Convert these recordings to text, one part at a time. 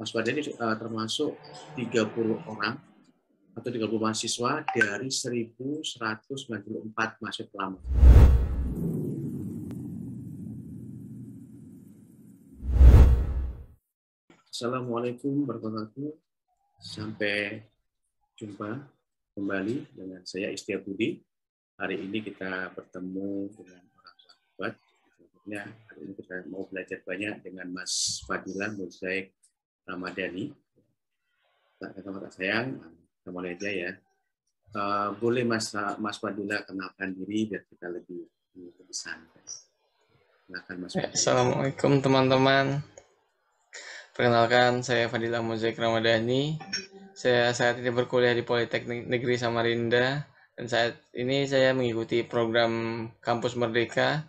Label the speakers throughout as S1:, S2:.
S1: Mas Fadil ini termasuk 30 orang atau 30 mahasiswa dari 1.194 mahasiswa lama. Assalamualaikum warahmatullahi wabarakatuh. Sampai jumpa kembali dengan saya Istia Budi. Hari ini kita bertemu dengan orang sahabat. Selanjutnya hari ini kita mau belajar banyak dengan Mas Fadila Mozaik Ramadhani. Kata-kata sayang, mulai aja ya. Boleh Mas Fadila kenalkan diri biar kita lebih santai. Silakan Mas Fadila.
S2: Assalamualaikum teman-teman. Perkenalkan, saya Fadila Mozaik Ramadhani. Saya saat ini berkuliah di Politeknik Negeri Samarinda dan saat ini saya mengikuti program Kampus Merdeka,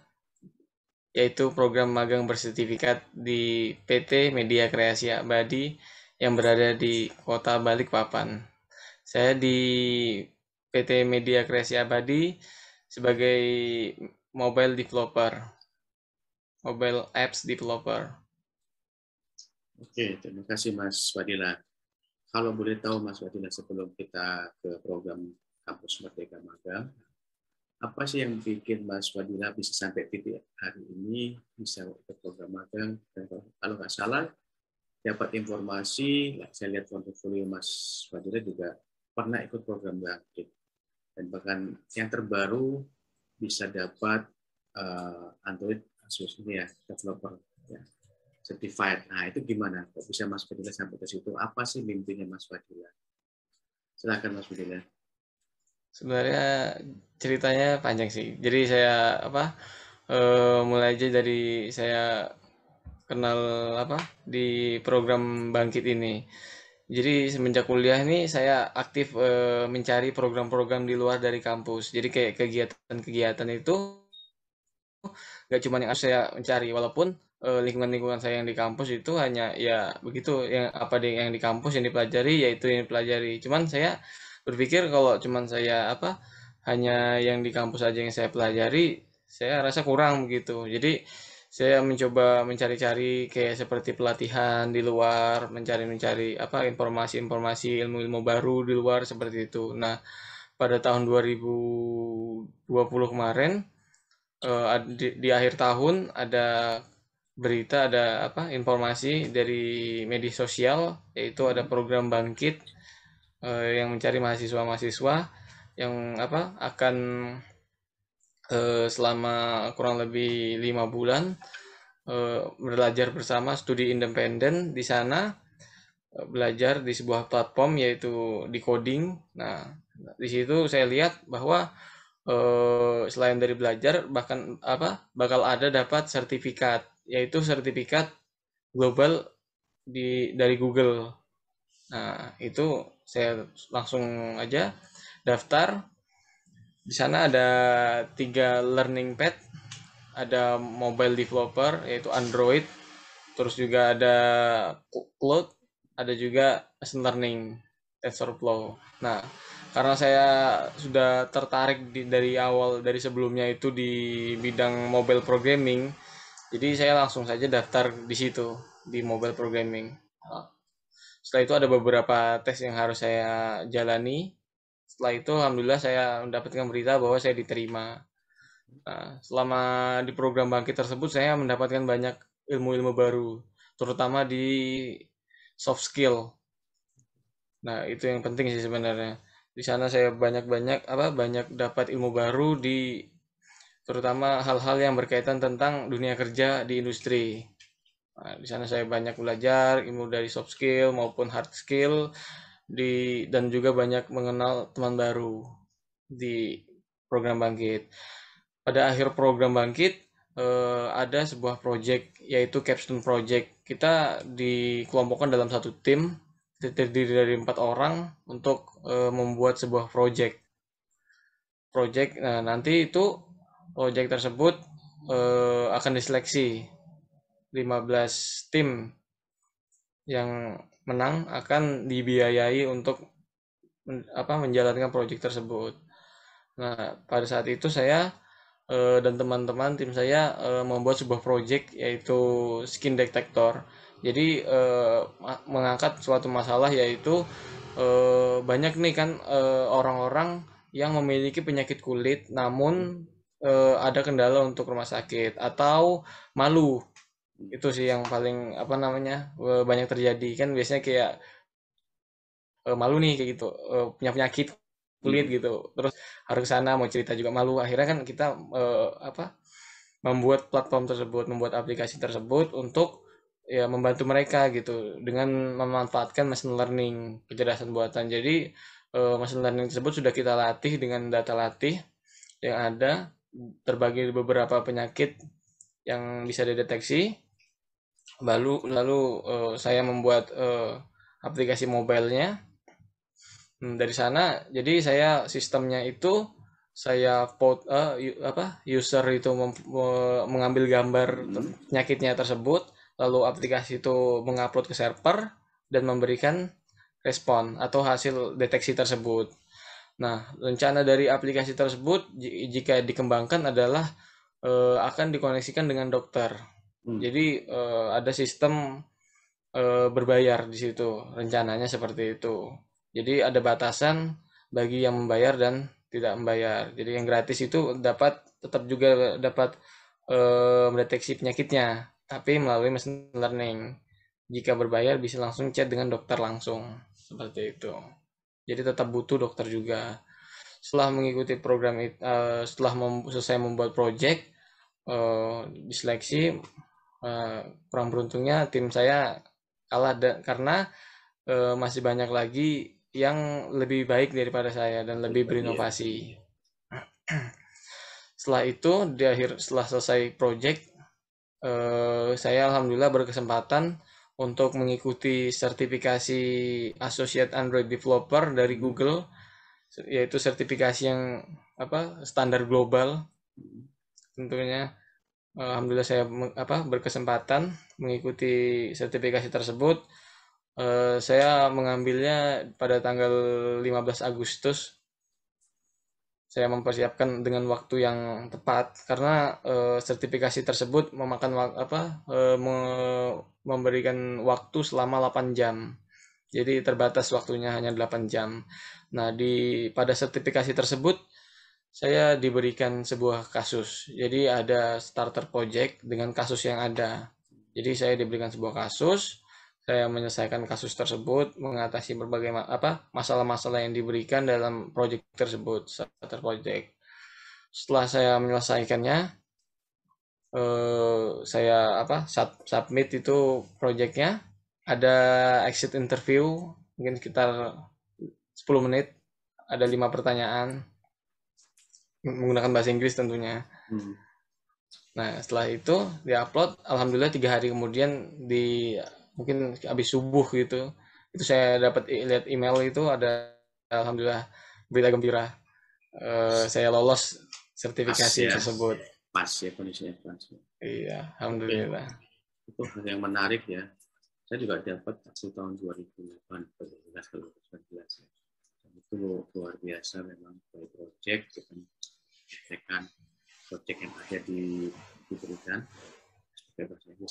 S2: yaitu program magang bersertifikat di PT Media Kreasi Abadi yang berada di Kota Balikpapan. Saya di PT Media Kreasi Abadi sebagai mobile apps developer.
S1: Oke, terima kasih Mas Fadila. Kalau boleh tahu Mas Fadila, sebelum kita ke program Kampus Merdeka Magang, apa sih yang bikin Mas Fadila bisa sampai titik hari ini, bisa ikut program magang? Dan kalau nggak salah, dapat informasi, saya lihat portofolio Mas Fadila juga pernah ikut program Bangkit. Dan bahkan yang terbaru bisa dapat Android khususnya developer ya, certified. Nah, itu gimana? Kok bisa Mas Fadila sampai ke situ? Apa sih mimpinya Mas Fadila? Silakan Mas Fadila.
S2: Sebenarnya ceritanya panjang sih. Jadi saya mulai aja dari saya kenal di program Bangkit ini. Jadi semenjak kuliah ini saya aktif mencari program-program di luar dari kampus. Jadi kayak kegiatan-kegiatan itu nggak cuma yang saya mencari, walaupun lingkungan-lingkungan saya yang di kampus itu hanya ya begitu, yang yang di kampus yang dipelajari yaitu yang dipelajari. Cuman saya berpikir kalau cuman saya hanya yang di kampus aja yang saya pelajari, saya rasa kurang begitu. Jadi saya mencoba mencari-cari kayak seperti pelatihan di luar, mencari-mencari informasi-informasi, ilmu-ilmu baru di luar seperti itu. Nah, pada tahun 2020 kemarin, di akhir tahun ada informasi dari media sosial, yaitu ada program Bangkit yang mencari mahasiswa-mahasiswa yang akan selama kurang lebih 5 bulan belajar bersama, studi independen di sana, belajar di sebuah platform yaitu di coding. Nah, di situ saya lihat bahwa selain dari belajar, bahkan bakal ada dapat sertifikat, yaitu sertifikat global dari Google. Nah, itu saya langsung aja daftar. Di sana ada 3 learning path, ada mobile developer yaitu Android, terus juga ada cloud, ada juga machine learning, TensorFlow. Nah, karena saya sudah tertarik dari awal, dari sebelumnya itu di bidang mobile programming, jadi saya langsung saja daftar di situ, di mobile programming. Setelah itu ada beberapa tes yang harus saya jalani. Setelah itu alhamdulillah saya mendapatkan berita bahwa saya diterima. Nah, selama di program Bangkit tersebut saya mendapatkan banyak ilmu-ilmu baru, terutama di soft skill. Nah, itu yang penting sih sebenarnya. Di sana saya banyak dapat ilmu baru terutama hal-hal yang berkaitan tentang dunia kerja di industri. Nah, di sana saya banyak belajar ilmu dari soft skill maupun hard skill dan juga banyak mengenal teman baru di program Bangkit. Pada akhir program Bangkit ada sebuah project yaitu Capstone Project. Kita dikelompokkan dalam satu tim terdiri dari 4 orang untuk membuat sebuah project. Nah, nanti itu project tersebut akan diseleksi 15 tim yang menang akan dibiayai untuk menjalankan project tersebut. Nah, pada saat itu saya dan teman-teman tim saya membuat sebuah project yaitu skin detector. Jadi mengangkat suatu masalah, yaitu banyak nih kan orang-orang yang memiliki penyakit kulit namun ada kendala untuk rumah sakit atau malu. Itu sih yang paling apa namanya banyak terjadi kan, biasanya kayak malu nih kayak gitu, punya penyakit kulit gitu, terus harus ke sana mau cerita juga malu. Akhirnya kan kita membuat platform tersebut, membuat aplikasi tersebut untuk ya membantu mereka gitu dengan memanfaatkan machine learning, kecerdasan buatan. Jadi machine learning tersebut sudah kita latih dengan data latih yang ada, terbagi beberapa penyakit yang bisa dideteksi. Lalu saya membuat aplikasi mobilenya. Dari sana, jadi saya sistemnya itu saya user itu mengambil gambar penyakitnya tersebut, lalu aplikasi itu mengupload ke server dan memberikan respon atau hasil deteksi tersebut. Nah, rencana dari aplikasi tersebut jika dikembangkan adalah akan dikoneksikan dengan dokter. Jadi ada sistem berbayar di situ, rencananya seperti itu. Jadi ada batasan bagi yang membayar dan tidak membayar. Jadi yang gratis itu tetap juga dapat mendeteksi penyakitnya, tapi melalui machine learning. Jika berbayar bisa langsung chat dengan dokter langsung, seperti itu. Jadi tetap butuh dokter juga. Setelah mengikuti program itu, setelah selesai membuat project, diseleksi, kurang beruntungnya tim saya kalah karena masih banyak lagi yang lebih baik daripada saya dan lebih berinovasi. Setelah itu setelah selesai project, saya alhamdulillah berkesempatan untuk mengikuti sertifikasi Associate Android Developer dari Google, yaitu sertifikasi yang standar global tentunya. Alhamdulillah saya berkesempatan mengikuti sertifikasi tersebut. Saya mengambilnya pada tanggal 15 Agustus. Saya mempersiapkan dengan waktu yang tepat karena sertifikasi tersebut memberikan waktu selama 8 jam. Jadi terbatas waktunya hanya 8 jam. Nah, pada sertifikasi tersebut saya diberikan sebuah kasus. Jadi ada starter project dengan kasus yang ada. Jadi saya diberikan sebuah kasus, saya menyelesaikan kasus tersebut, mengatasi berbagai masalah-masalah yang diberikan dalam project tersebut, starter project. Setelah saya menyelesaikannya, saya submit itu projectnya. Ada exit interview, mungkin sekitar 10 menit, ada 5 pertanyaan menggunakan bahasa Inggris tentunya. Nah, setelah itu diupload, alhamdulillah 3 hari kemudian mungkin habis subuh gitu, itu saya dapat lihat email itu ada, alhamdulillah berita gembira, saya lolos sertifikasi tersebut.
S1: Pas ya, kondisinya pas.
S2: Iya, alhamdulillah.
S1: Itu hal yang menarik ya. Saya juga dapat waktu tahun 2008, 2019 ya. Itu luar biasa memang dari project kita menyelesaikan project yang ada diberikan.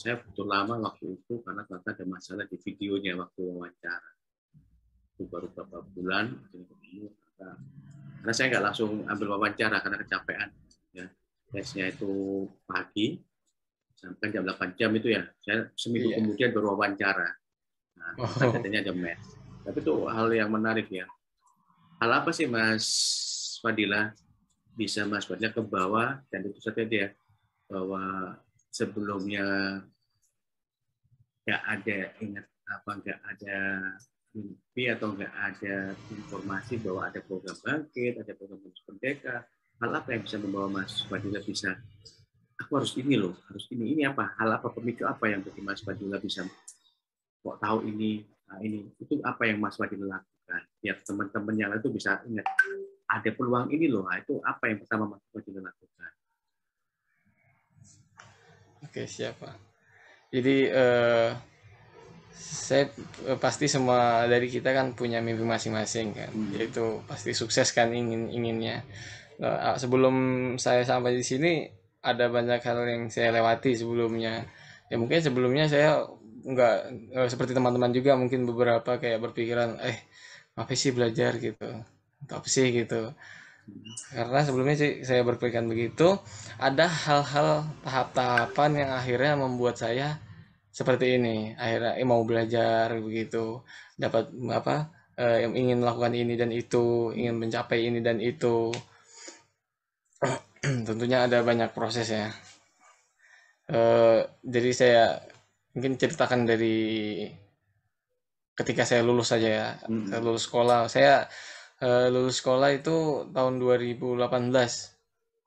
S1: Saya butuh lama waktu itu karena ternyata ada masalah di videonya waktu wawancara. Itu baru beberapa bulan karena saya nggak langsung ambil wawancara karena kecapean. Ya. Tesnya itu pagi sampai jam 8 jam itu ya. Saya seminggu kemudian baru wawancara. Nah, katanya ada match. Tapi itu hal yang menarik ya. Hal apa sih Mas Fadila bisa Mas Fadila ke bawah, dan itu saja dia bahwa sebelumnya nggak ada mimpi atau nggak ada informasi bahwa ada program bangkit, ada program merdeka. Hal apa yang bisa membawa Mas Fadila bisa, aku harus ini loh, harus ini apa? Hal apa, pemicu apa yang bikin Mas Fadila bisa kok tahu ini itu apa yang Mas Fadila lakukan? Biar teman-teman yang lain itu bisa ingat ada peluang ini loh. Itu apa yang pertama Mas Fadila lakukan?
S2: Oke, siap Pak. Jadi saya pasti semua dari kita kan punya mimpi masing-masing kan, yaitu pasti sukses kan inginnya. Sebelum saya sampai di sini ada banyak hal yang saya lewati sebelumnya. Ya mungkin sebelumnya saya nggak seperti teman-teman juga mungkin beberapa kayak berpikiran apa sih belajar gitu, atau apa sih gitu. Karena sebelumnya sih saya berpikiran begitu, ada hal-hal tahap-tahapan yang akhirnya membuat saya seperti ini. Akhirnya mau belajar begitu, dapat apa yang ingin melakukan ini dan itu, ingin mencapai ini dan itu. Tentunya ada banyak proses ya. Jadi saya mungkin ceritakan dari ketika saya lulus saja ya. Saya lulus sekolah. Saya lulus sekolah itu tahun 2018.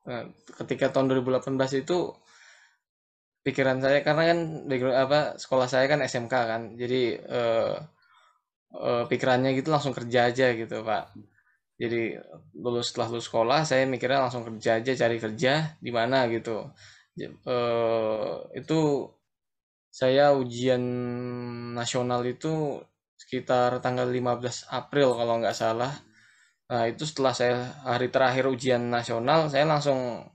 S2: Nah, ketika tahun 2018 itu pikiran saya karena kan sekolah saya kan SMK kan. Jadi pikirannya gitu langsung kerja aja gitu, Pak. Jadi setelah lulus sekolah saya mikirnya langsung kerja aja, cari kerja di mana gitu. Itu saya ujian nasional itu sekitar tanggal 15 April kalau nggak salah. Nah, itu setelah saya hari terakhir ujian nasional, saya langsung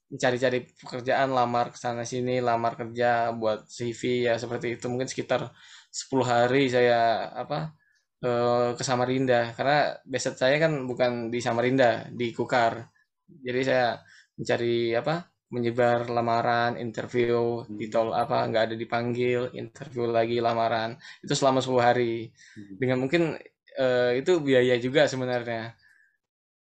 S2: cari-cari pekerjaan, lamar ke sana sini, lamar kerja buat CV ya seperti itu. Mungkin sekitar 10 hari saya ke Samarinda karena basic saya kan bukan di Samarinda, di Kukar. Jadi saya mencari menyebar lamaran, interview, ditol nggak ada dipanggil, interview lagi lamaran. Itu selama 10 hari. Dengan mungkin itu biaya juga sebenarnya.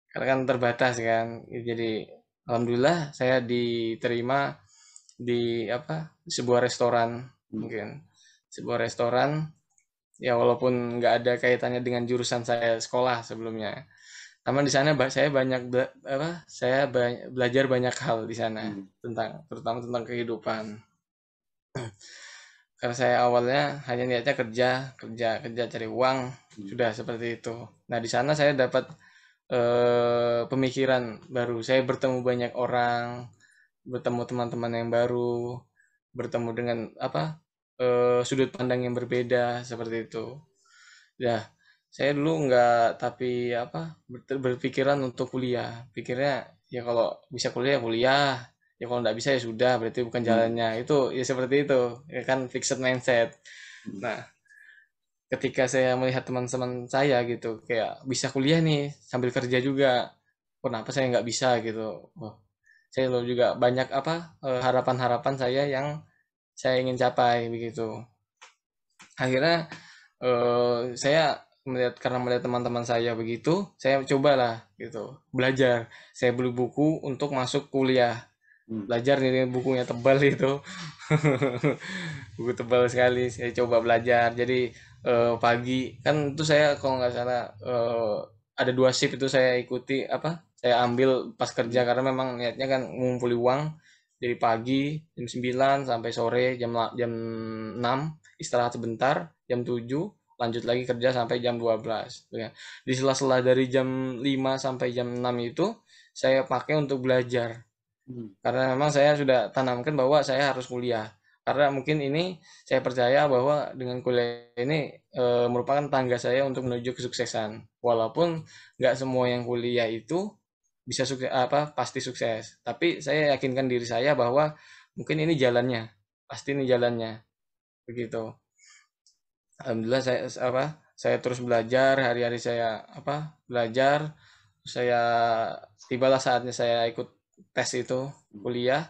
S2: Karena kan terbatas kan. Jadi alhamdulillah saya diterima di sebuah restoran mungkin. Sebuah restoran ya walaupun nggak ada kaitannya dengan jurusan saya sekolah sebelumnya. Namun di sana saya belajar banyak hal di sana terutama tentang kehidupan. Karena saya awalnya hanya niatnya kerja, kerja, kerja cari uang, sudah seperti itu. Nah, di sana saya dapat pemikiran baru. Saya bertemu banyak orang, bertemu teman-teman yang baru, bertemu dengan sudut pandang yang berbeda seperti itu. Ya, saya dulu nggak tapi berpikiran untuk kuliah. Pikirnya ya kalau bisa kuliah kuliah, ya kalau nggak bisa ya sudah, berarti bukan jalannya. Itu ya seperti itu, ya kan fixed mindset. Nah, ketika saya melihat teman-teman saya gitu, kayak bisa kuliah nih sambil kerja juga, kenapa saya nggak bisa gitu? Oh, saya juga banyak harapan-harapan saya yang saya ingin capai begitu. Akhirnya saya karena melihat teman-teman saya begitu, saya cobalah gitu belajar. Saya beli buku untuk masuk kuliah. Belajar nih bukunya tebal itu, buku tebal sekali. Saya coba belajar. Jadi pagi kan itu saya kalau nggak salah ada 2 shift itu saya ikuti saya ambil pas kerja karena memang niatnya kan ngumpuli uang dari pagi jam 9 sampai sore jam 6 istirahat sebentar jam 7 lanjut lagi kerja sampai jam 12 ya. Di sela-sela dari jam 5 sampai jam 6 itu saya pakai untuk belajar karena memang saya sudah tanamkan bahwa saya harus kuliah karena mungkin ini saya percaya bahwa dengan kuliah ini merupakan tangga saya untuk menuju kesuksesan walaupun nggak semua yang kuliah itu bisa sukses pasti sukses tapi saya yakinkan diri saya bahwa mungkin ini jalannya pasti ini jalannya begitu. Alhamdulillah saya terus belajar hari-hari saya belajar saya tibalah saatnya saya ikut tes itu kuliah.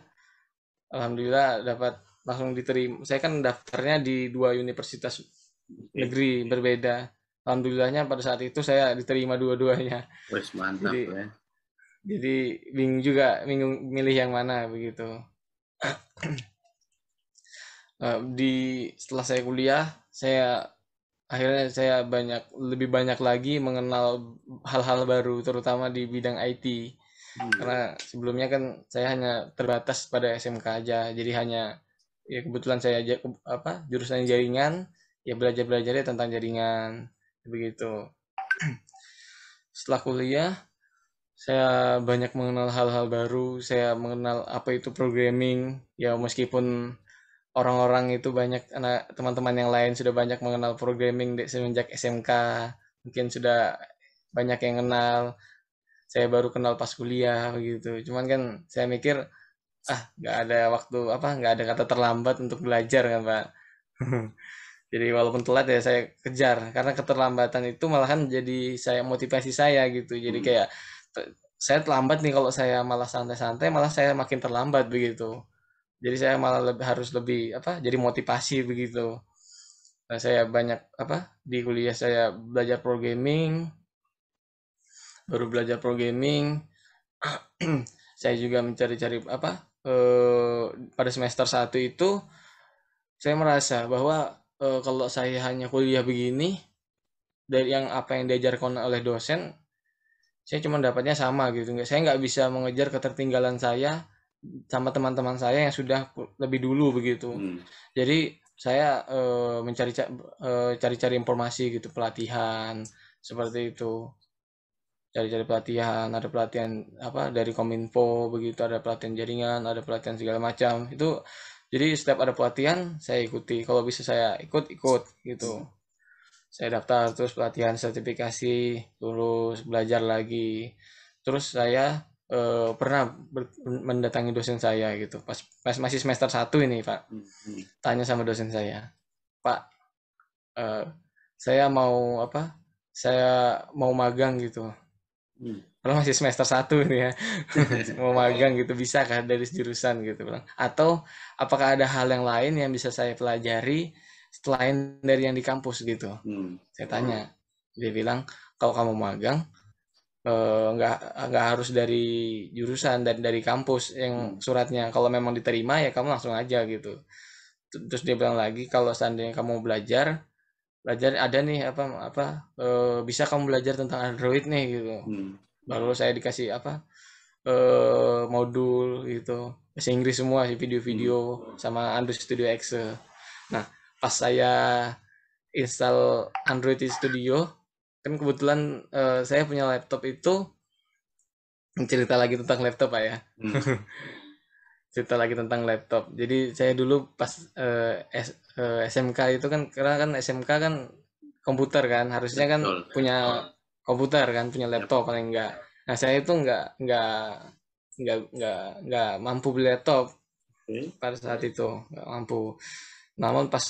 S2: Alhamdulillah dapat langsung diterima. Saya kan daftarnya di 2 universitas negeri berbeda. Alhamdulillahnya pada saat itu saya diterima dua-duanya.
S1: Wes mantap
S2: Jadi
S1: ya.
S2: jadi bingung juga milih yang mana begitu. Setelah saya kuliah, akhirnya saya lebih banyak lagi mengenal hal-hal baru, terutama di bidang IT. Karena sebelumnya kan saya hanya terbatas pada SMK aja, jadi hanya ya kebetulan saya jurusan jaringan, ya belajarnya tentang jaringan, begitu. Setelah kuliah, saya banyak mengenal hal-hal baru, saya mengenal apa itu programming, ya meskipun orang-orang itu banyak teman-teman yang lain sudah banyak mengenal programming semenjak SMK, mungkin sudah banyak yang kenal, saya baru kenal pas kuliah begitu. Cuman kan saya mikir nggak ada waktu nggak ada kata terlambat untuk belajar kan Pak. Jadi walaupun telat ya saya kejar, karena keterlambatan itu malahan jadi saya motivasi saya gitu. Jadi kayak saya terlambat nih, kalau saya malah santai-santai malah saya makin terlambat begitu. Jadi saya malah harus lebih apa? Jadi motivasi begitu. Nah, saya banyak apa? Di kuliah saya belajar programming, baru belajar programming. Saya juga mencari-cari apa? Pada semester 1 itu saya merasa bahwa kalau saya hanya kuliah begini, dari yang apa yang diajarkan oleh dosen, saya cuma dapatnya sama gitu. Saya nggak bisa mengejar ketertinggalan saya sama teman-teman saya yang sudah lebih dulu begitu. Jadi saya cari-cari informasi gitu, pelatihan seperti itu. Cari-cari pelatihan, ada pelatihan apa dari Kominfo begitu, ada pelatihan jaringan, ada pelatihan segala macam. Itu jadi setiap ada pelatihan saya ikuti. Kalau bisa saya ikut gitu. Saya daftar terus pelatihan sertifikasi, lulus, belajar lagi. Terus saya pernah mendatangi dosen saya gitu. Pas masih semester 1 ini, Pak. Tanya sama dosen saya, "Pak, eh, saya mau apa? Saya mau magang gitu." Kalau masih semester 1 ini ya. Mau magang gitu, bisa kah dari jurusan gitu bilang. Atau apakah ada hal yang lain yang bisa saya pelajari selain dari yang di kampus gitu. Saya tanya. Dia bilang, kalau kamu magang nggak harus dari jurusan, dari kampus yang suratnya. Kalau memang diterima ya kamu langsung aja gitu. Terus dia bilang lagi, kalau seandainya kamu belajar ada nih bisa kamu belajar tentang Android nih gitu. Baru saya dikasih apa modul gitu, bahasa Inggris semua sih, video-video sama Android Studio Exe. Nah, pas saya install Android Studio, kan kebetulan saya punya laptop itu, cerita lagi tentang laptop Pak ya. Cerita lagi tentang laptop. Jadi saya dulu pas SMK itu kan, karena kan SMK kan komputer kan, harusnya kan punya komputer kan, punya laptop paling enggak. Nah, saya itu enggak mampu beli laptop pada saat itu, enggak mampu. Namun pas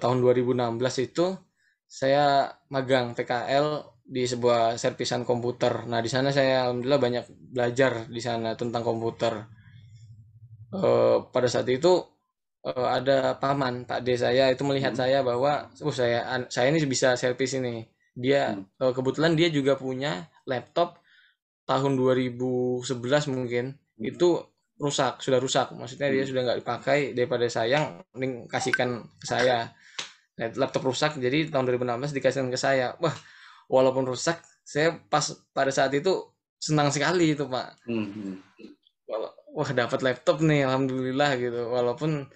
S2: tahun 2016 itu saya magang PKL di sebuah servisan komputer. Nah, di sana saya alhamdulillah banyak belajar di sana tentang komputer. Pada saat itu ada paman Pak D saya itu melihat saya bahwa saya ini bisa servis ini. Dia kebetulan dia juga punya laptop tahun 2011 mungkin, itu sudah rusak. Maksudnya dia sudah nggak dipakai, daripada sayang mending kasihkan ke saya. Nah, laptop rusak, jadi tahun 2016 dikasihkan ke saya. Wah, walaupun rusak, saya pada saat itu senang sekali itu Pak. Wah, dapat laptop nih, alhamdulillah gitu. Walaupun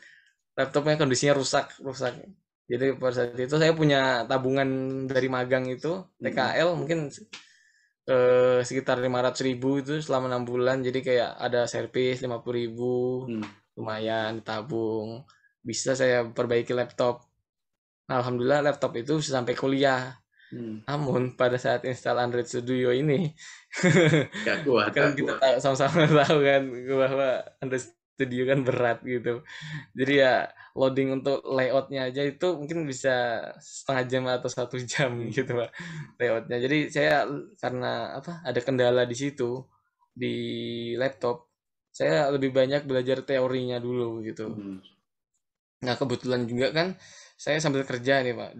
S2: laptopnya kondisinya rusak. Jadi pada saat itu saya punya tabungan dari magang itu, TKL mungkin sekitar 500.000 itu selama 6 bulan. Jadi kayak ada servis 50.000, lumayan tabung. Bisa saya perbaiki laptop. Alhamdulillah laptop itu bisa sampai kuliah. Namun pada saat install Android Studio ini, kan kita sama-sama tahu kan bahwa Android Studio kan berat gitu. Jadi ya loading untuk layoutnya aja itu mungkin bisa setengah jam atau 1 jam gitu Pak, layoutnya. Jadi saya karena ada kendala di situ di laptop, saya lebih banyak belajar teorinya dulu gitu. Nah, kebetulan juga kan saya sambil kerja nih Pak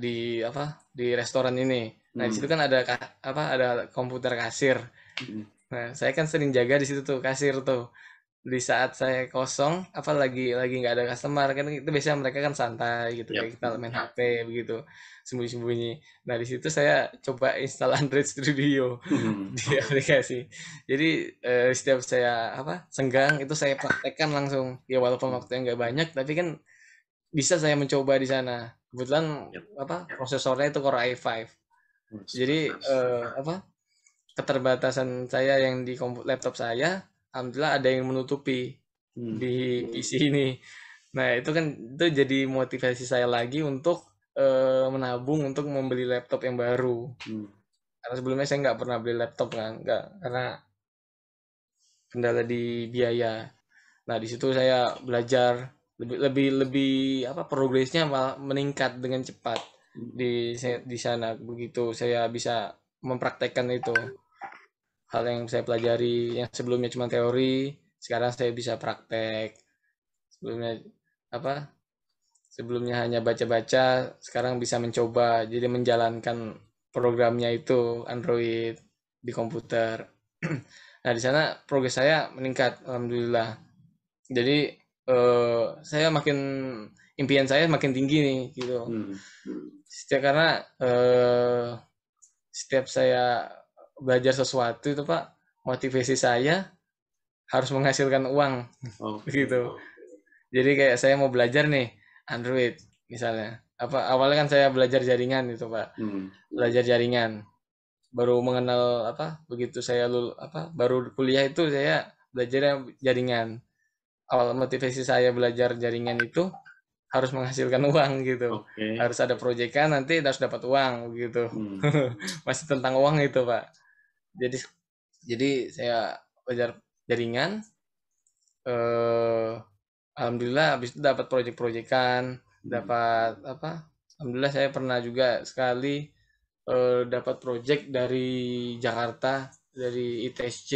S2: di restoran ini. Nah, di situ kan ada komputer kasir. Nah, saya kan sering jaga di situ tuh, kasir tuh. Di saat saya kosong, lagi nggak ada customer, kan itu biasanya mereka kan santai gitu, kayak kita main HP begitu, sembunyi-sembunyi. Nah, di situ saya coba install Android Studio di aplikasi. Jadi setiap saya senggang itu saya praktekkan langsung. Ya walaupun waktunya nggak banyak, tapi kan bisa saya mencoba di sana. Kebetulan prosesornya itu Core i5. Jadi keterbatasan saya yang di laptop saya, alhamdulillah ada yang menutupi di PC ini. Nah, itu jadi motivasi saya lagi untuk menabung untuk membeli laptop yang baru. Karena sebelumnya saya nggak pernah beli laptop kan, karena kendala di biaya. Nah, di situ saya belajar lebih apa, progresnya malah meningkat dengan cepat di sana. Begitu saya bisa mempraktekkan itu, hal yang saya pelajari yang sebelumnya cuma teori, sekarang saya bisa praktek. Sebelumnya apa, sebelumnya hanya baca-baca, sekarang bisa mencoba, jadi menjalankan programnya itu Android di komputer. Nah, di sana progres saya meningkat, alhamdulillah. Jadi saya makin, impian saya makin tinggi nih gitu. Karena setiap saya belajar sesuatu itu Pak, motivasi saya harus menghasilkan uang. Begitu. Jadi kayak saya mau belajar nih Android misalnya. Apa awalnya kan saya belajar jaringan itu Pak. Belajar jaringan. Baru mengenal apa, begitu saya baru kuliah itu saya belajar jaringan. Awal motivasi saya belajar jaringan itu harus menghasilkan uang gitu. Harus ada proyekan, nanti harus dapat uang gitu. Masih tentang uang itu Pak. Jadi saya belajar jaringan. Alhamdulillah habis itu dapat proyek-proyekan, dapat apa? Alhamdulillah saya pernah juga sekali dapat proyek dari Jakarta, dari ITSC,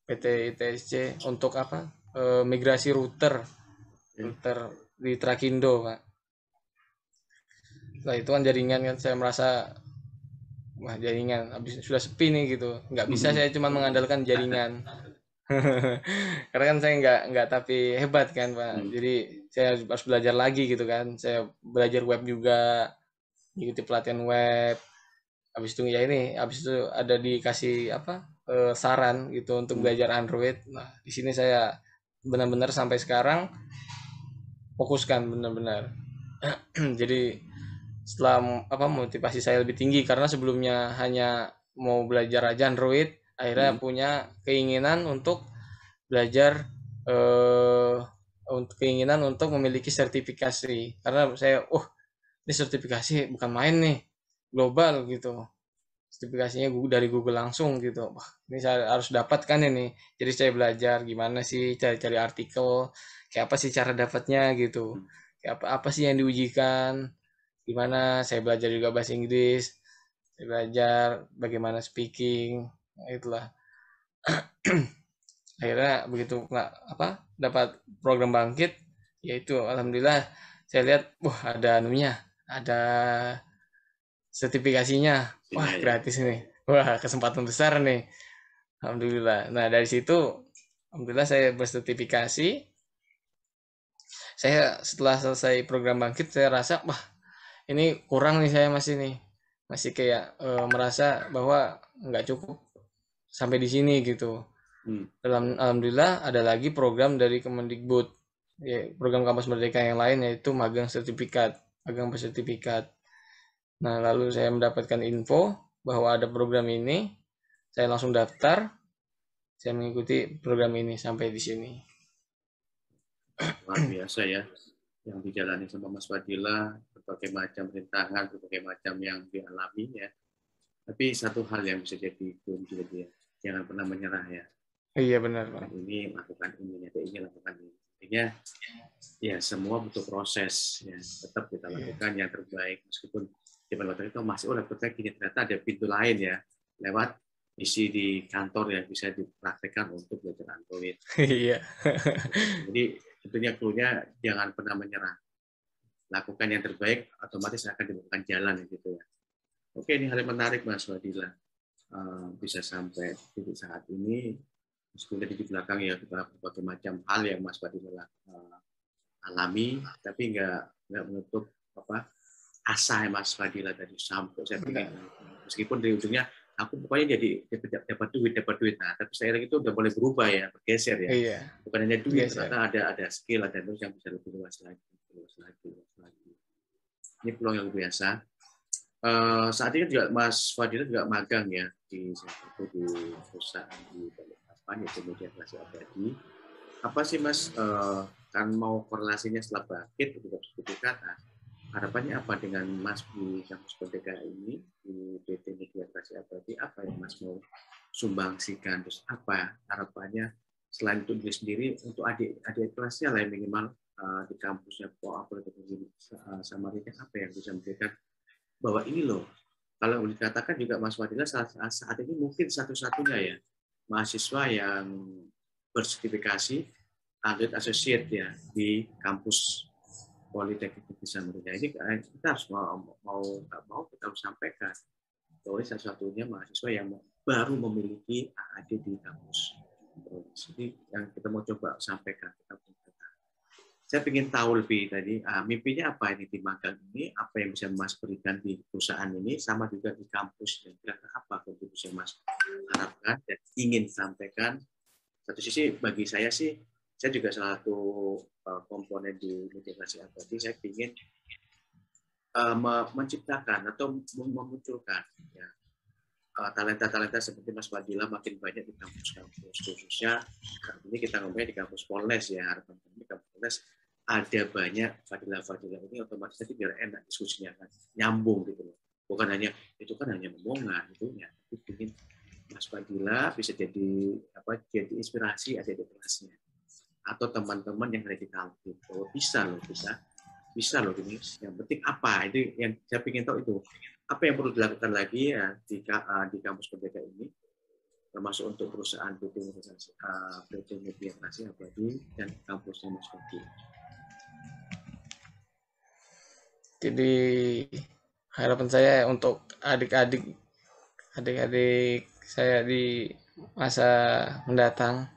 S2: PT ITSC untuk apa? Migrasi router di Trakindo, Pak. Nah, itu kan jaringan kan, saya merasa wah jaringan habis sudah sepi nih gitu. Nggak bisa saya cuma mengandalkan jaringan. Karena kan saya nggak tapi hebat kan Pak, jadi saya harus belajar lagi gitu kan, saya belajar web juga, ikuti pelatihan web. Habis itu ya ini, habis itu ada dikasih apa, saran gitu untuk belajar Android. Nah di sini saya benar-benar sampai sekarang fokuskan benar-benar. Jadi setelah apa, motivasi saya lebih tinggi karena sebelumnya hanya mau belajar aja Android, akhirnya punya keinginan untuk belajar, untuk keinginan untuk memiliki sertifikasi, karena saya ini sertifikasi bukan main nih, global gitu, sertifikasinya dari Google langsung gitu. Wah, ini saya harus dapatkan ini. Jadi saya belajar gimana sih cari-cari artikel, kayak apa sih cara dapatnya gitu, kayak apa sih yang diujikan, gimana. Saya belajar juga bahasa Inggris, saya belajar bagaimana speaking. Nah, itulah. Akhirnya begitu nggak apa, dapat program bangkit, yaitu alhamdulillah saya lihat ada anunya, ada sertifikasinya, wah gratis nih, wah kesempatan besar nih, alhamdulillah. Nah dari situ alhamdulillah saya bersertifikasi. Saya setelah selesai program bangkit saya rasa wah ini kurang nih, saya masih kayak merasa bahwa nggak cukup sampai di sini gitu. Alhamdulillah ada lagi program dari Kemendikbud, ya, program Kampus Merdeka yang lain, yaitu magang bersertifikat. Nah lalu saya mendapatkan info bahwa ada program ini, saya langsung daftar, saya mengikuti program ini sampai di sini.
S1: Luar biasa ya yang dijalani sama Mas Fadila, berbagai macam rintangan, berbagai macam yang dialami ya. Tapi satu hal yang bisa jadi kunci dia, jangan pernah menyerah ya.
S2: Iya benar Pak.
S1: Ini lakukan ini, ini lakukan ini. Intinya ya semua butuh proses ya. Tetap kita lakukan yang terbaik meskipun di waktu itu masih ini ternyata ada pintu lain ya, lewat isi di kantor yang bisa dipraktekkan untuk belajar Android.
S2: Iya.
S1: Jadi tentunya clue-nya jangan pernah menyerah. Lakukan yang terbaik, otomatis akan dibukakan jalan gitu ya. Oke, ini hal yang menarik Mas Fadila. Bisa sampai titik saat ini, meskipun tadi di belakang ya kita berbagai macam hal yang Mas Fadila alami, tapi nggak menutup asa Mas Fadila tadi sampai saya pikir, meskipun di ujungnya aku pokoknya jadi dapat duit. Nah, tapi saya itu udah boleh berubah ya, bergeser ya.
S2: Iya.
S1: Bukan hanya duit, ternyata ada skill, ada terus yang bisa lebih luas lagi. Ini peluang yang biasa. Saat ini juga Mas Fadila juga magang ya di perusahaan di Balikpapan, yaitu Media Kreasi Abadi. Apa sih Mas kan mau korelasinya setelah bangkit untuk sertifikat? Harapannya apa dengan Mas di Kampus Merdeka ini, di PT Media Kreasi Abadi? Apa yang Mas mau sumbangsikan? Terus apa harapannya selain untuk diri sendiri, untuk adik kelasnya lah yang minimal di kampusnya Politeknik Samarinda apa yang bisa memberikan bahwa ini loh, kalau boleh dikatakan juga Mas Fadila saat ini mungkin satu-satunya ya mahasiswa yang bersertifikasi atlet associate ya di kampus Politeknik di Samarinda. Ini kita harus mau kita harus sampaikan bahwa satu-satunya mahasiswa yang baru memiliki AAD di kampus. Jadi yang kita mau coba sampaikan, saya ingin tahu lebih tadi, mimpinya apa ini di magang ini, apa yang bisa Mas berikan di perusahaan ini, sama juga di kampus, dan kira-kira apa kontribusi yang Mas harapkan dan ingin sampaikan. Satu sisi bagi saya sih, saya juga salah satu komponen di Generasi Abadi, saya ingin menciptakan atau memunculkan ya, talenta-talenta seperti Mas Fadila makin banyak di kampus-kampus, khususnya ini kita ngomongnya di kampus Polres ya, harapan kami kampus Polres ada banyak Fadila-Fadila ini, otomatis nanti biar enak diskusinya kan, nyambung gitu loh. Bukan hanya itu kan hanya omongan itunya, tapi ingin Mas Fadila bisa jadi jadi inspirasi, ada edukasinya, atau teman-teman yang ada di kampus bahwa bisa loh ini. Yang penting apa itu yang saya ingin tahu, itu apa yang perlu dilakukan lagi ya di kampus Merdeka ini, termasuk untuk perusahaan PT Media Nasi Abadi dan kampusnya Mas Fadila.
S2: Jadi harapan saya untuk adik-adik saya di masa mendatang,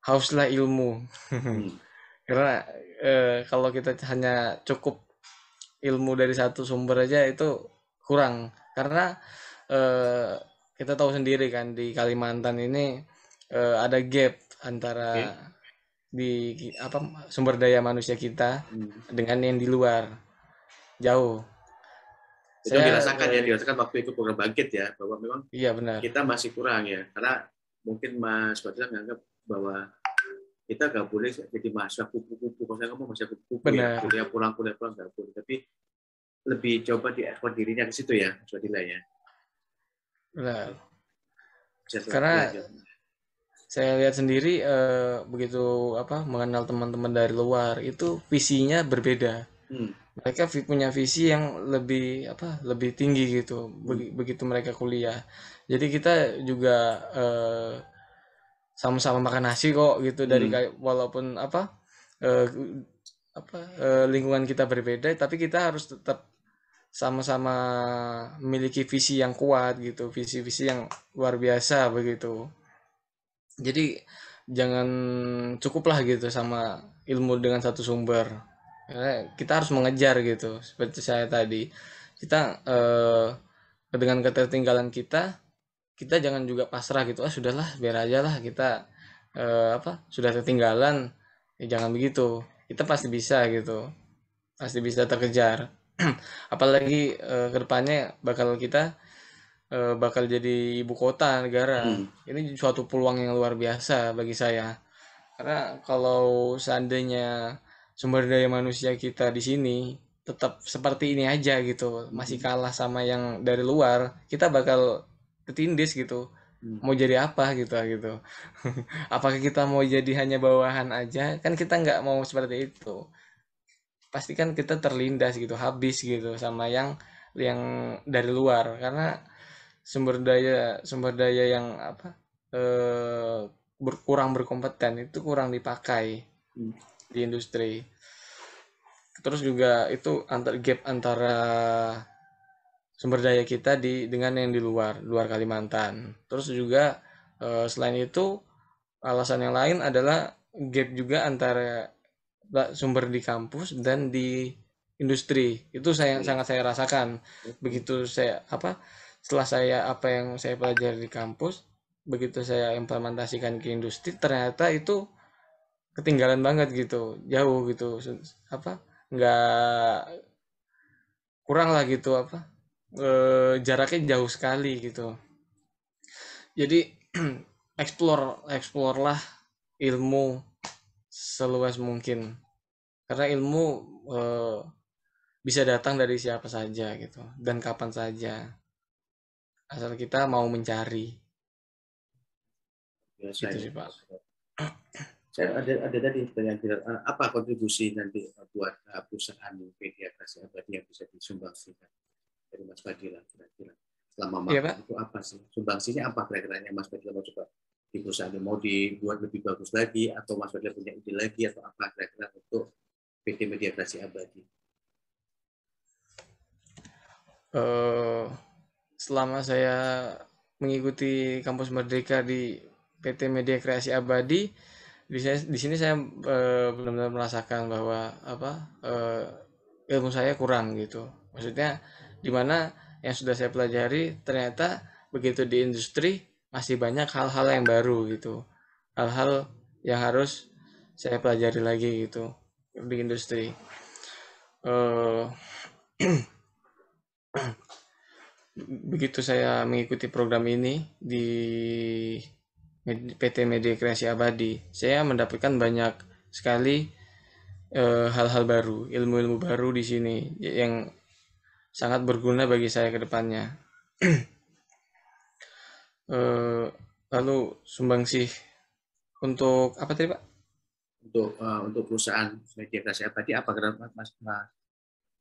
S2: hauslah ilmu. Karena kalau kita hanya cukup ilmu dari satu sumber aja itu kurang, karena kita tahu sendiri kan di Kalimantan ini ada gap antara di sumber daya manusia kita dengan yang di luar, jauh.
S1: Itu dirasakan waktu itu program Bangkit ya, bahwa memang
S2: iya, benar,
S1: kita masih kurang ya, karena mungkin Mas Fadila menganggap bahwa kita nggak boleh jadi mahasiswa kupu-kupu. Kalau saya ngomong mahasiswa kupu-kupu ya, kuliah pulang nggak boleh, tapi lebih coba diekspor dirinya ke situ ya, Mas Fadila ya.
S2: Benar. Karena saya lihat sendiri begitu mengenal teman-teman dari luar itu visinya berbeda. Mereka punya visi yang lebih tinggi gitu. Begitu mereka kuliah. Jadi kita juga sama-sama makan nasi kok gitu, dari walaupun lingkungan kita berbeda, tapi kita harus tetap sama-sama memiliki visi yang kuat gitu, visi-visi yang luar biasa begitu. Jadi jangan cukuplah gitu sama ilmu dengan satu sumber. Kita harus mengejar gitu, seperti saya tadi. Kita dengan ketertinggalan kita jangan juga pasrah gitu. Sudahlah, biar aja lah kita sudah ketinggalan. Jangan begitu. Kita pasti bisa gitu. Pasti bisa terkejar. Apalagi kedepannya kita bakal jadi ibu kota negara. Ini suatu peluang yang luar biasa bagi saya. Karena kalau seandainya sumber daya manusia kita di sini tetap seperti ini aja gitu, masih kalah sama yang dari luar, kita bakal ketindis gitu. Mau jadi apa gitu. Apakah kita mau jadi hanya bawahan aja? Kan kita nggak mau seperti itu. Pasti kan kita terlindas gitu, habis gitu sama yang dari luar, karena sumber daya yang kurang berkompeten itu kurang dipakai di industri. Terus juga itu gap antara sumber daya kita dengan yang di luar Kalimantan. Terus juga selain itu, alasan yang lain adalah gap juga antara sumber di kampus dan di industri. Itu sangat saya rasakan. Begitu saya setelah apa yang saya pelajari di kampus, begitu saya implementasikan ke industri, ternyata itu ketinggalan banget gitu, jauh gitu, nggak, kurang lah gitu, jaraknya jauh sekali gitu. Jadi explore lah ilmu seluas mungkin, karena ilmu bisa datang dari siapa saja gitu, dan kapan saja, asal kita mau mencari.
S1: Biasa
S2: gitu sih, Pak.
S1: Saya ada tadi pertanyaan apa kontribusi nanti buat perusahaan media kreasi abadi yang bisa disumbangsikan dari Mas Fadila kira-kira selama
S2: Iya,
S1: magang
S2: Pak.
S1: itu apa sih? Sumbangsinya apa kira-kira yang Mas Fadila mau coba di perusahaan ini, mau dibuat lebih bagus lagi atau Mas Fadila punya ide lagi atau apa kira-kira untuk PT Media Kreasi Abadi?
S2: Eh, Selama saya mengikuti kampus Merdeka di PT Media Kreasi Abadi, di sini saya benar-benar merasakan bahwa ilmu saya kurang gitu. Maksudnya di mana yang sudah saya pelajari ternyata begitu di industri masih banyak hal-hal yang baru gitu. Hal-hal yang harus saya pelajari lagi gitu di industri. Eh, Begitu saya mengikuti program ini di PT Media Kreasi Abadi, saya mendapatkan banyak sekali hal-hal baru, ilmu-ilmu baru di sini yang sangat berguna bagi saya ke depannya. Eh, Lalu sumbangsih untuk apa tadi, Pak?
S1: Untuk perusahaan Media Kreasi Abadi apa kira-kira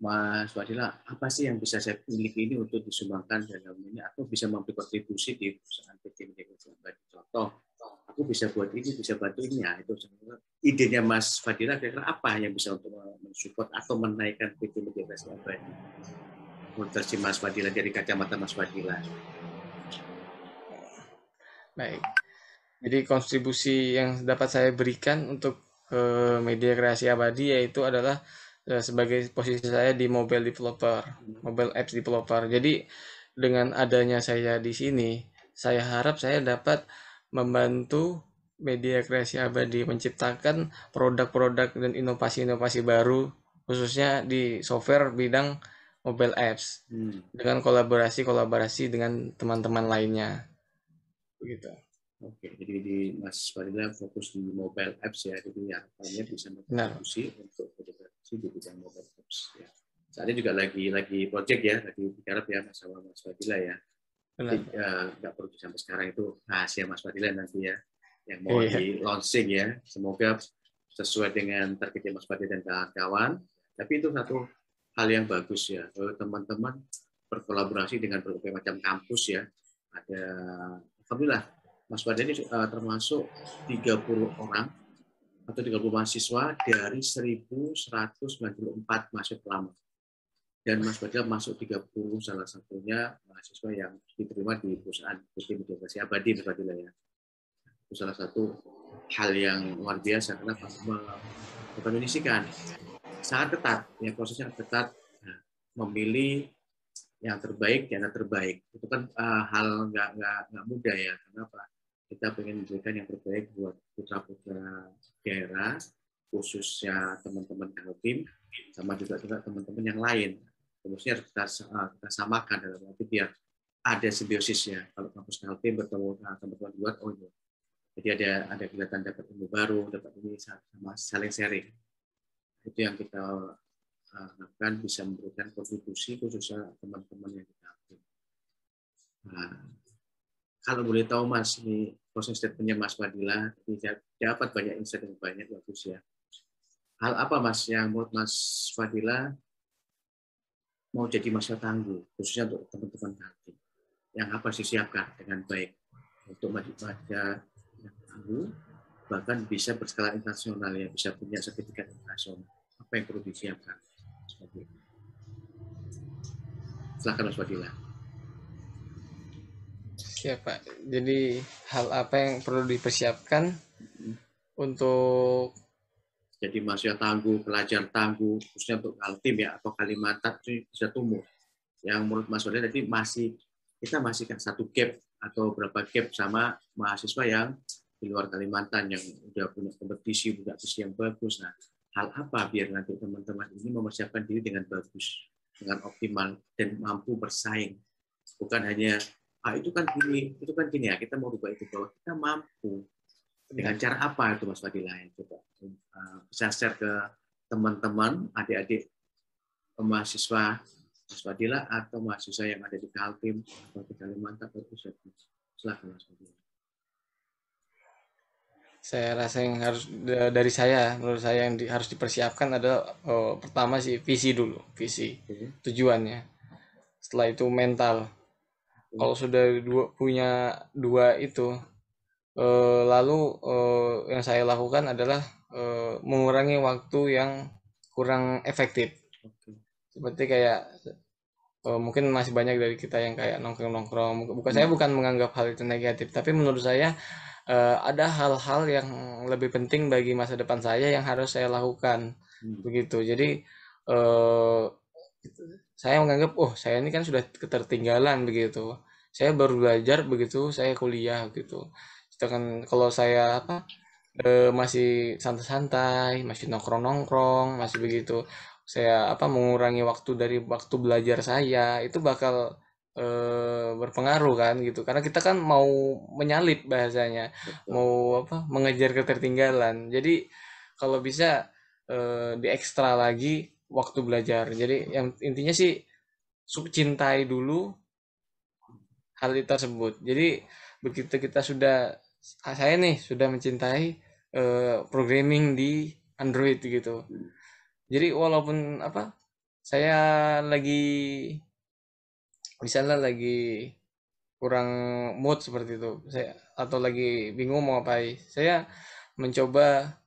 S1: Mas Wadila, apa sih yang bisa saya miliki ini untuk disumbangkan dalam ini atau bisa memberi kontribusi di perusahaan PT Media Kreasi Abadi? Contoh, aku bisa buat ini, bisa bantu ini ya. Itu idenya Mas Fadila kira-kira apa yang bisa untuk mensupport atau menaikkan PT Media Kreasi Abadi? Menurut versi Mas Fadila dari kacamata Mas Fadila.
S2: Baik. Jadi kontribusi yang dapat saya berikan untuk media kreasi abadi yaitu adalah sebagai posisi saya di mobile developer, mobile apps developer. Jadi dengan adanya saya di sini, saya harap saya dapat membantu media kreasi abadi menciptakan produk-produk dan inovasi-inovasi baru khususnya di software bidang mobile apps dengan kolaborasi dengan teman-teman lainnya. Begitu.
S1: Oke, jadi di Mas Fadila fokus di mobile apps ya, jadi harapannya bisa
S2: Benar.
S1: berkontribusi untuk produksi di bidang mobile apps ya. Saat ini juga lagi project ya, lagi bicara ya sama Mas Fadila ya. Jadi nggak perlu sampai sekarang itu rahasia Mas Fadila nanti ya, yang mau di launching ya. Semoga sesuai dengan targetnya Mas Fadila dan kawan-kawan. Tapi itu satu hal yang bagus ya, teman-teman berkolaborasi dengan berbagai macam kampus ya. Ada, alhamdulillah Mas Fadila ini termasuk 30 orang atau 30 mahasiswa dari 1.194 mahasiswa pelamar. Dan Mas Fadila masuk 30 salah satunya mahasiswa yang diterima di perusahaan PT Media Kreasi Abadi, Mas Fadila ya. Itu salah satu hal yang luar biasa karena mengkondisikan sangat ketat, ya prosesnya ketat, memilih yang terbaik, yang terbaik. Itu kan hal nggak mudah ya. Kenapa? Kita pengen memberikan yang terbaik buat putra-putra daerah, khususnya teman-teman Kaltim, sama juga teman-teman yang lain. Terusnya harus kita samakan dalam arti biar ada simbiosisnya. Kalau kampus Kaltim bertemu teman-teman luar, oh iya. Jadi ada kelihatan dapat ilmu baru, dapat ini sama saling sharing. Itu yang kita harapkan bisa memberikan kontribusi khususnya teman-teman yang kita Kaltim. Nah, kalau boleh tahu Mas, ini proses statementnya Mas Fadila, dapat banyak insight yang banyak, bagus ya. Hal apa Mas yang menurut Mas Fadila mau jadi masa tangguh, khususnya untuk teman-teman Kaltim? Yang apa disiapkan dengan baik untuk masa yang tangguh, bahkan bisa berskala internasional ya, bisa punya sertifikat internasional. Apa yang perlu disiapkan? Silakan Mas Fadila.
S2: Ya Pak, jadi hal apa yang perlu dipersiapkan untuk
S1: jadi mahasiswa tangguh, pelajar tangguh, khususnya untuk Kaltim ya atau Kalimantan itu bisa tumbuh. Yang menurut Mas Fadila tadi kita masih kan satu gap atau berapa gap sama mahasiswa yang di luar Kalimantan yang udah punya kompetisi, punya visi yang bagus. Nah, hal apa biar nanti teman-teman ini mempersiapkan diri dengan bagus, dengan optimal dan mampu bersaing. Bukan hanya itu kan gini ya, kita mau rubah itu, bahwa kita mampu. Dengan cara apa itu Mas Fadila? Coba bisa share ke teman-teman, adik-adik mahasiswa Mas Fadila atau mahasiswa yang ada di Kaltim atau di Kalimantan atau Silakan Mas Fadila.
S2: saya rasa yang harus dari saya, menurut saya yang harus dipersiapkan adalah pertama sih visi dulu, visi
S1: Oke.
S2: tujuannya. Setelah itu mental.
S1: Oke.
S2: Kalau sudah punya dua itu, lalu yang saya lakukan adalah mengurangi waktu yang kurang efektif.
S1: Oke.
S2: Seperti kayak mungkin masih banyak dari kita yang kayak nongkrong-nongkrong. Saya
S1: Hmm.
S2: bukan menganggap hal itu negatif, tapi menurut saya ada hal-hal yang lebih penting bagi masa depan saya yang harus saya lakukan.
S1: Hmm.
S2: Begitu. Jadi eh, saya menganggap, oh saya ini kan sudah ketertinggalan begitu. Saya baru belajar begitu, saya kuliah gitu. Sedangkan kalau saya masih santai-santai, masih nongkrong-nongkrong, masih begitu. Saya mengurangi waktu dari waktu belajar saya, itu bakal berpengaruh kan gitu. Karena kita kan mau menyalip bahasanya,
S1: Betul.
S2: mau mengejar ketertinggalan. Jadi kalau bisa diekstra lagi waktu belajar. Jadi yang intinya sih cintai dulu hal itu tersebut. Jadi begitu kita sudah, saya nih sudah mencintai programming di Android gitu.
S1: Hmm.
S2: Jadi walaupun saya lagi misalnya lagi kurang mood seperti itu, saya atau lagi bingung mau ngapain, saya mencoba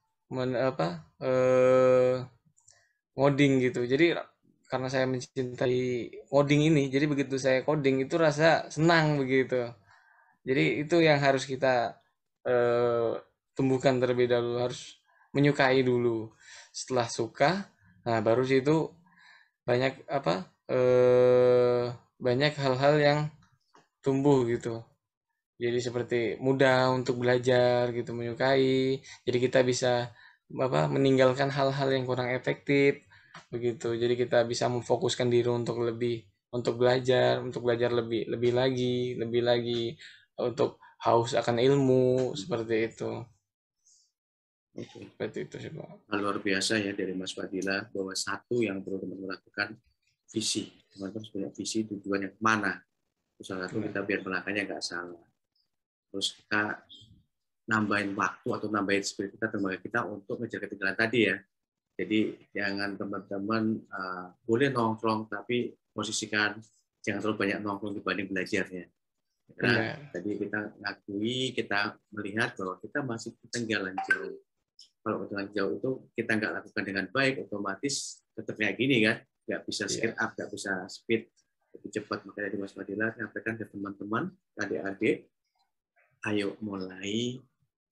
S2: ngoding gitu. Jadi karena saya mencintai coding ini, jadi begitu saya coding itu rasa senang begitu. Jadi itu yang harus kita eh, tumbuhkan terlebih dahulu, harus menyukai dulu. Setelah suka, nah baru situ banyak banyak hal-hal yang tumbuh gitu. Jadi seperti mudah untuk belajar gitu, menyukai. Jadi kita bisa meninggalkan hal-hal yang kurang efektif begitu. Jadi kita bisa memfokuskan diri untuk belajar lebih lebih lagi untuk haus akan ilmu seperti itu.
S1: Oke.
S2: Seperti itu sih, Pak.
S1: Luar biasa ya dari Mas Fadila, bahwa satu yang perlu teman-teman lakukan, visi. Teman-teman harus punya visi, tujuan yang mana. Terus salah satu kita
S2: Benar.
S1: biar melangkahnya nggak salah. Terus kita nambahin waktu atau nambahin spirit kita, tenaga kita untuk ngejar ketinggalan tadi ya. Jadi jangan teman-teman boleh nongkrong, tapi posisikan jangan terlalu banyak nongkrong dibanding belajarnya. Karena
S2: Benar.
S1: tadi kita ngakui, kita melihat bahwa kita masih ketinggalan jauh. Kalau ketinggalan jauh itu kita nggak lakukan dengan baik, otomatis tetap kayak gini kan, nggak bisa
S2: Iya.
S1: speed up, nggak bisa speed lebih cepat. Makanya di Mas Fadila menyampaikan ke teman-teman, adik-adik, ayo mulai.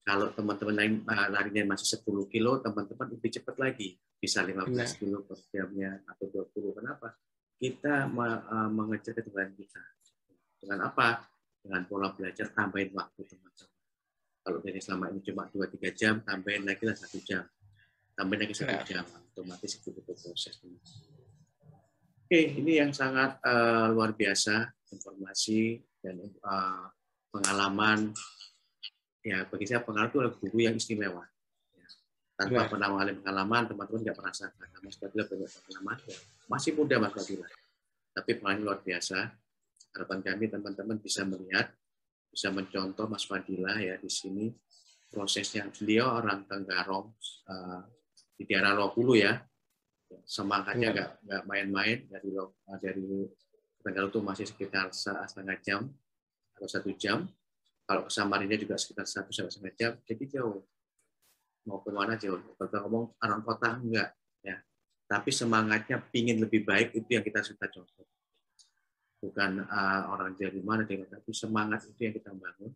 S1: Kalau teman-teman lain larinya masih 10 kilo, teman-teman lebih cepat lagi, bisa 15
S2: Benar.
S1: kilo per jamnya atau 20. Kenapa? Kita mengejar ketinggalan kita. Dengan apa? Dengan pola belajar, tambahin waktu teman-teman. Kalau dari selama ini cuma 2-3 jam, tambahin lagi lah 1 jam. Tambahin lagi 1
S2: Benar.
S1: jam. Otomatis itu betul proses. Oke, ini yang sangat luar biasa, informasi dan pengalaman. Ya, bagi saya pengalaman itu adalah guru yang istimewa. Ya. Tanpa
S2: Benar.
S1: pernah mengalami pengalaman, teman-teman nggak merasakan. Mas Fadila banyak pengalaman. Ya. Masih muda Mas Fadila. Tapi pengalaman luar biasa. Harapan kami teman-teman bisa melihat, bisa mencontoh Mas Fadila ya di sini prosesnya. Beliau orang Tenggarong di daerah Lopulu ya. Semangatnya
S2: Benar.
S1: nggak main-main, dari Tenggarong itu masih sekitar setengah jam atau 1 jam. Kalau ke Samarinda juga sekitar 1 sampai 1,5 jam, jadi jauh. Mau ke mana jauh? Kalau ngomong orang kota enggak, ya. Tapi semangatnya pingin lebih baik, itu yang kita suka contoh. Bukan orang dari mana, tapi semangat itu yang kita bangun.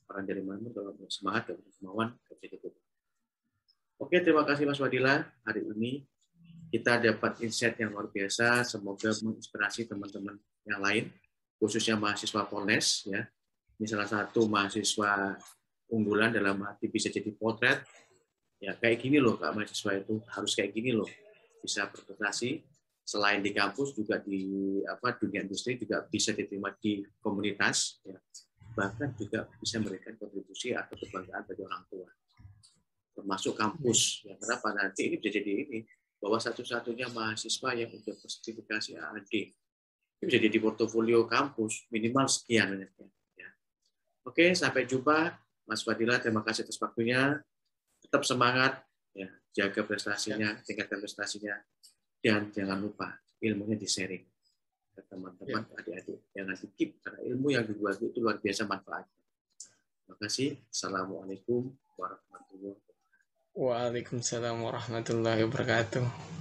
S1: Orang dari mana, kalau semangat, kalau kemauan, jadi itu. Oke, terima kasih Mas Fadila. Hari ini kita dapat insight yang luar biasa. Semoga menginspirasi teman-teman yang lain, khususnya mahasiswa Polnes. Ya. Ini salah satu mahasiswa unggulan dalam arti bisa jadi potret. Ya, kayak gini loh Kak, mahasiswa itu harus kayak gini loh. Bisa berprestasi selain di kampus juga di dunia industri juga bisa diterima di komunitas ya. Bahkan juga bisa memberikan kontribusi atau kebanggaan bagi orang tua. Termasuk kampus. Ya, kenapa nanti ini bisa jadi ini bahwa satu-satunya mahasiswa yang sudah bersertifikasi AAD ini bisa jadi portofolio kampus minimal sekian. Ya. Oke, sampai jumpa Mas Fadila, terima kasih atas waktunya. Tetap semangat, ya, jaga prestasinya, tingkatkan prestasinya, dan jangan lupa ilmunya di-sharing ke teman-teman, adik-adik. Jangan di-keep, karena ilmu yang dibuat itu luar biasa manfaatnya. Terima kasih. Assalamualaikum warahmatullahi wabarakatuh.
S2: Waalaikumsalam warahmatullahi wabarakatuh.